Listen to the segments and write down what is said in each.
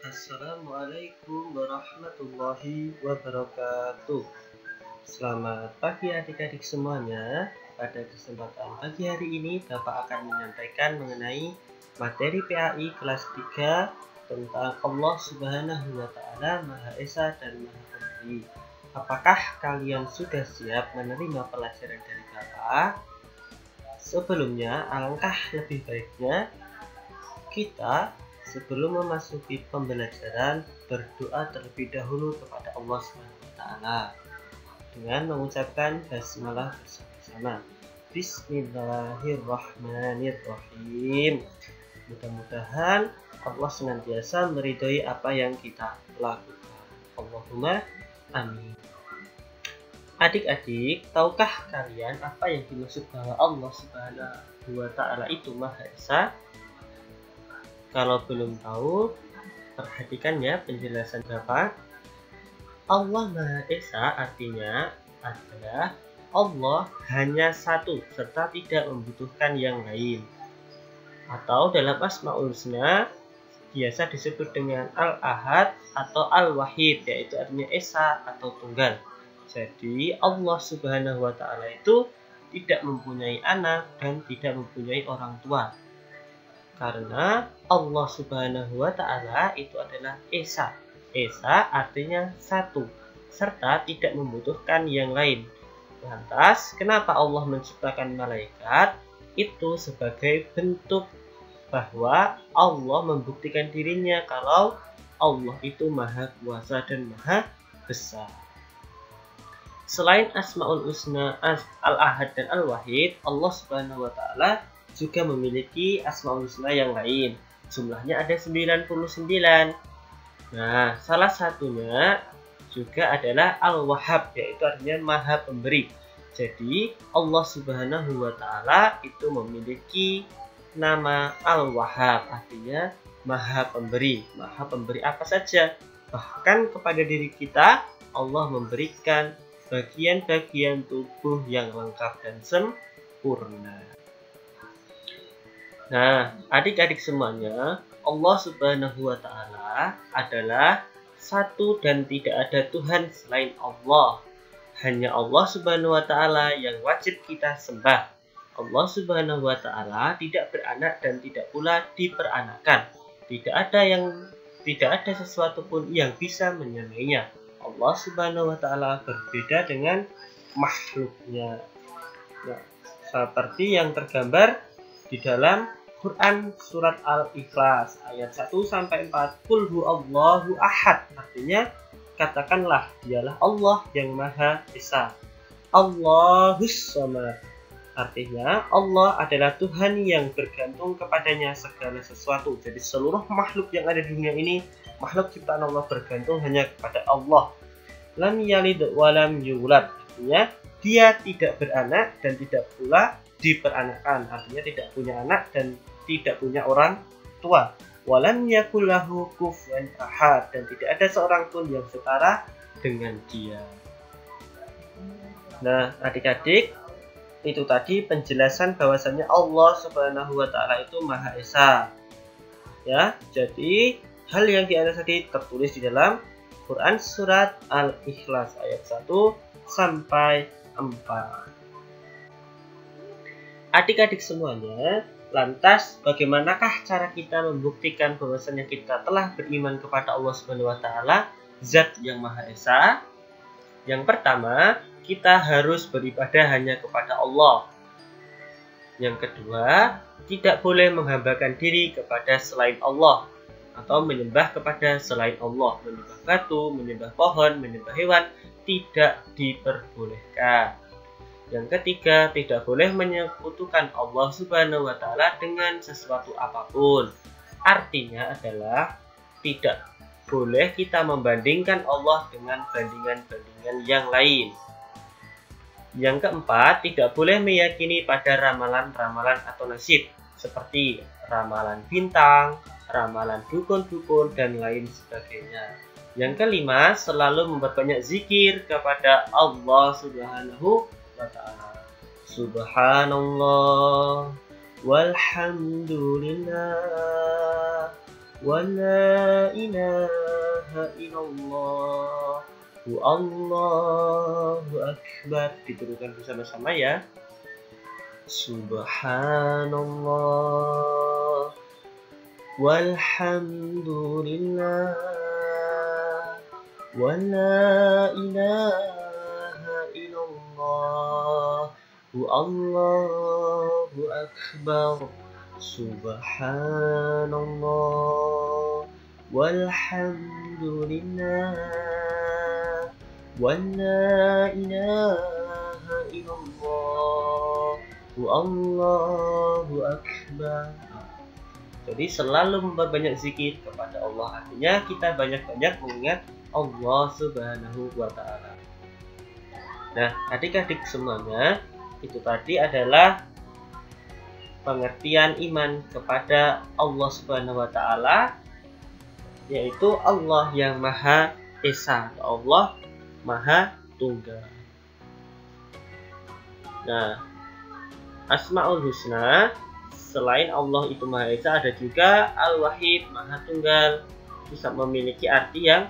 Assalamualaikum warahmatullahi wabarakatuh. Selamat pagi adik-adik semuanya. Pada kesempatan pagi hari ini Bapak akan menyampaikan mengenai materi PAI kelas 3 tentang Allah Subhanahu wa Ta'ala Maha Esa dan Maha Pemberi. Apakah kalian sudah siap menerima pelajaran dari Bapak? Sebelumnya, alangkah lebih baiknya kita sebelum memasuki pembelajaran berdoa terlebih dahulu kepada Allah SWT dengan mengucapkan basmalah bersama-sama. Bismillahirrahmanirrahim. Mudah-mudahan Allah senantiasa meridhoi apa yang kita lakukan. Allahumma amin. Adik-adik, tahukah kalian apa yang dimaksud bahwa Allah Subhanahu wa Ta'ala itu Maha Esa? Kalau belum tahu, perhatikan ya penjelasan Bapak. Allah Maha Esa artinya adalah Allah hanya satu serta tidak membutuhkan yang lain. Atau dalam Asmaul Husna biasa disebut dengan Al-Ahad atau Al-Wahid, yaitu artinya Esa atau tunggal. Jadi Allah Subhanahu wa Ta'ala itu tidak mempunyai anak dan tidak mempunyai orang tua. Karena Allah Subhanahu wa Ta'ala itu adalah Esa. Esa artinya satu, serta tidak membutuhkan yang lain. Lantas, kenapa Allah menciptakan malaikat? Itu sebagai bentuk bahwa Allah membuktikan dirinya kalau Allah itu Maha Kuasa dan Maha Besar. Selain Asmaul Husna, Al-Ahad dan Al-Wahid, Allah Subhanahu wa Ta'ala juga memiliki Asmaul Husna yang lain. Jumlahnya ada 99. Nah, salah satunya juga adalah Al-Wahhab, yaitu artinya Maha Pemberi. Jadi, Allah Subhanahu wa Ta'ala itu memiliki nama Al-Wahhab, artinya Maha Pemberi. Maha Pemberi apa saja? Bahkan kepada diri kita, Allah memberikan bagian-bagian tubuh yang lengkap dan sempurna. Nah, adik-adik semuanya, Allah Subhanahu wa Ta'ala adalah satu dan tidak ada Tuhan selain Allah. Hanya Allah Subhanahu wa Ta'ala yang wajib kita sembah. Allah Subhanahu wa Ta'ala tidak beranak dan tidak pula diperanakan. Tidak ada sesuatu pun yang bisa menyamainya. Allah Subhanahu wa Ta'ala berbeda dengan makhluknya. Nah, seperti yang tergambar di dalam Quran surat Al-Ikhlas ayat 1-4. Qul huwallahu ahad, artinya katakanlah dialah Allah yang Maha Esa. Allahus Samad, artinya Allah adalah Tuhan yang bergantung kepadanya segala sesuatu. Jadi seluruh makhluk yang ada di dunia ini, makhluk ciptaan Allah, bergantung hanya kepada Allah. Lam yalid wa lam yulad, artinya dia tidak beranak dan tidak pula diperanakan, artinya tidak punya anak dan tidak punya orang tua. Walam yakul lahu kufuwan ahad, dan tidak ada seorang pun yang setara dengan dia. Nah, adik-adik, itu tadi penjelasan bahwasannya Allah Subhanahu wa Ta'ala itu Maha Esa. Ya, jadi hal yang di atas tadi tertulis di dalam Quran surat Al-Ikhlas ayat 1-4. Adik-adik semuanya, lantas bagaimanakah cara kita membuktikan bahwasanya kita telah beriman kepada Allah Subhanahu wa Ta'ala, Zat yang Maha Esa? Yang pertama, kita harus beribadah hanya kepada Allah. Yang kedua, tidak boleh menghambakan diri kepada selain Allah atau menyembah kepada selain Allah. Menyembah batu, menyembah pohon, menyembah hewan tidak diperbolehkan. Yang ketiga, tidak boleh menyekutukan Allah Subhanahu wa Ta'ala dengan sesuatu apapun. Artinya adalah tidak boleh kita membandingkan Allah dengan bandingan-bandingan yang lain. Yang keempat, tidak boleh meyakini pada ramalan-ramalan atau nasib seperti ramalan bintang, ramalan dukun-dukun, dan lain sebagainya. Yang kelima, selalu memperbanyak zikir kepada Allah Subhanahu wa Ta'ala. Subhanallah walhamdulillah wa la ilaha illallah, Allahu akbar. Diturukan bersama-sama ya. Subhanallah walhamdulillah wa la ilaha illallah, Allahu akbar. Subhanallah walhamdulillah wa la ilaha illallah, Allahu akbar. Jadi selalu memperbanyak zikir kepada Allah, artinya kita banyak-banyak mengingat Allah Subhanahu wa Ta'ala. Nah, adik-adik semuanya, itu tadi adalah pengertian iman kepada Allah Subhanahu wa Ta'ala, yaitu Allah yang Maha Esa, Allah Maha Tunggal. Nah, Asmaul Husna selain Allah itu Maha Esa, ada juga Al-Wahid, Maha Tunggal, bisa memiliki arti yang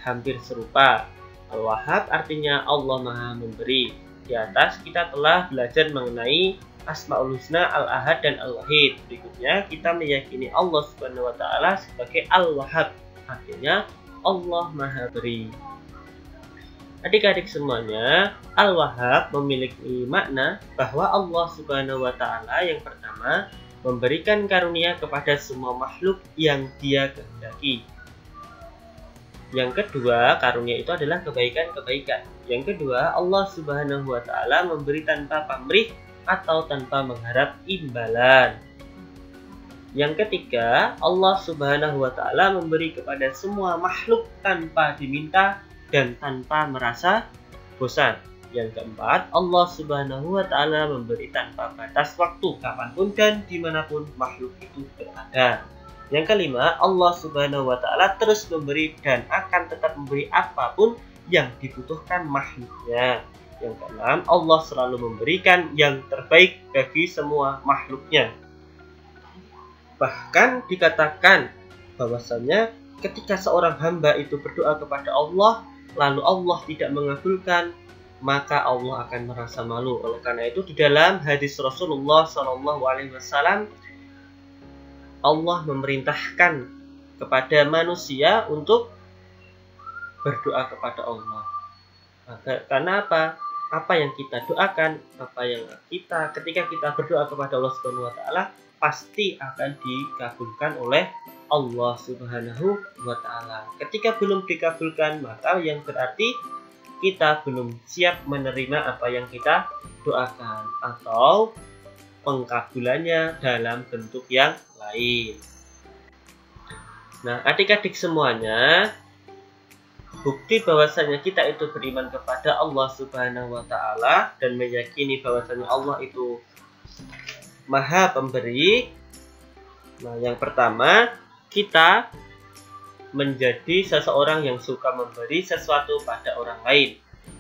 hampir serupa. Al-Wahhab artinya Allah Maha Memberi. Di atas kita telah belajar mengenai Asmaul Husna, Al-Ahad, dan Al-Wahid. Berikutnya kita meyakini Allah Subhanahu wa Ta'ala sebagai Al-Wahhab, artinya Allah Maha Beri. Adik-adik semuanya, Al-Wahhab memiliki makna bahwa Allah Subhanahu wa Ta'ala yang pertama memberikan karunia kepada semua makhluk yang Dia kehendaki. Yang kedua, karunia itu adalah kebaikan-kebaikan. Yang kedua, Allah Subhanahu wa Ta'ala memberi tanpa pamrih atau tanpa mengharap imbalan. Yang ketiga, Allah Subhanahu wa Ta'ala memberi kepada semua makhluk tanpa diminta dan tanpa merasa bosan. Yang keempat, Allah Subhanahu wa Ta'ala memberi tanpa batas waktu, kapanpun dan dimanapun makhluk itu berada. Yang kelima, Allah Subhanahu wa Ta'ala terus memberi dan akan tetap memberi apapun yang dibutuhkan makhluknya. Yang keenam, Allah selalu memberikan yang terbaik bagi semua makhluknya. Bahkan dikatakan bahwasanya ketika seorang hamba itu berdoa kepada Allah, lalu Allah tidak mengabulkan, maka Allah akan merasa malu. Oleh karena itu di dalam hadis Rasulullah SAW, Allah memerintahkan kepada manusia untuk berdoa kepada Allah. Karena apa? Apa yang kita doakan, apa yang kita ketika kita berdoa kepada Allah Subhanahu wa Ta'ala pasti akan dikabulkan oleh Allah Subhanahu wa Ta'ala. Ketika belum dikabulkan, maka yang berarti kita belum siap menerima apa yang kita doakan, atau pengkabulannya dalam bentuk yang lain. Nah, adik-adik semuanya, bukti bahwasanya kita itu beriman kepada Allah Subhanahu wa Ta'ala dan meyakini bahwasanya Allah itu Maha Pemberi. Nah, yang pertama, kita menjadi seseorang yang suka memberi sesuatu pada orang lain.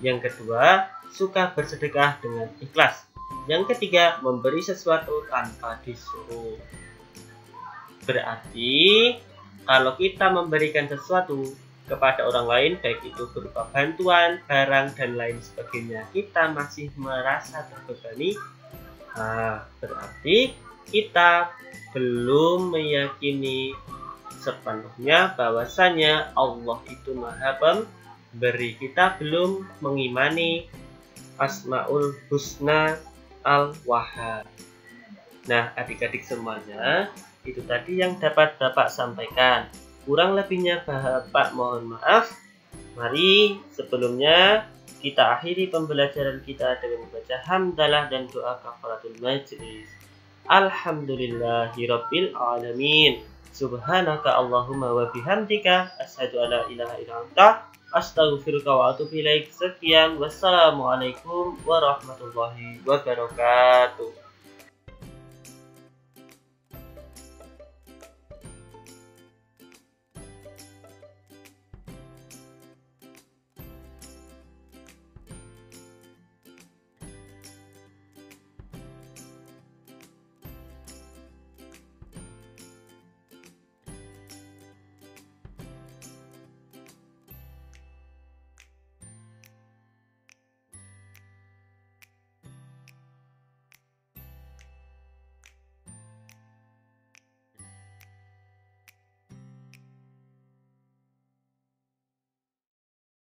Yang kedua, suka bersedekah dengan ikhlas. Yang ketiga, memberi sesuatu tanpa disuruh. Berarti, kalau kita memberikan sesuatu kepada orang lain, baik itu berupa bantuan, barang, dan lain sebagainya, kita masih merasa terbebani, berarti kita belum meyakini sepenuhnya bahwasanya Allah itu Maha Pemberi. Kita belum mengimani Asmaul Husna Al-Wahhab. Nah, adik-adik semuanya, itu tadi yang dapat Bapak sampaikan. Kurang lebihnya Bapak mohon maaf. Mari sebelumnya kita akhiri pembelajaran kita dengan membaca hamdalah dan doa kafaratul majlis. Alhamdulillahirabbil alamin. Subhanaka Allahumma wa bihamdika asyhadu an la ilaha illa anta astaghfiruka wa atubu ilaik. Sekian, wassalamualaikum warahmatullahi wabarakatuh.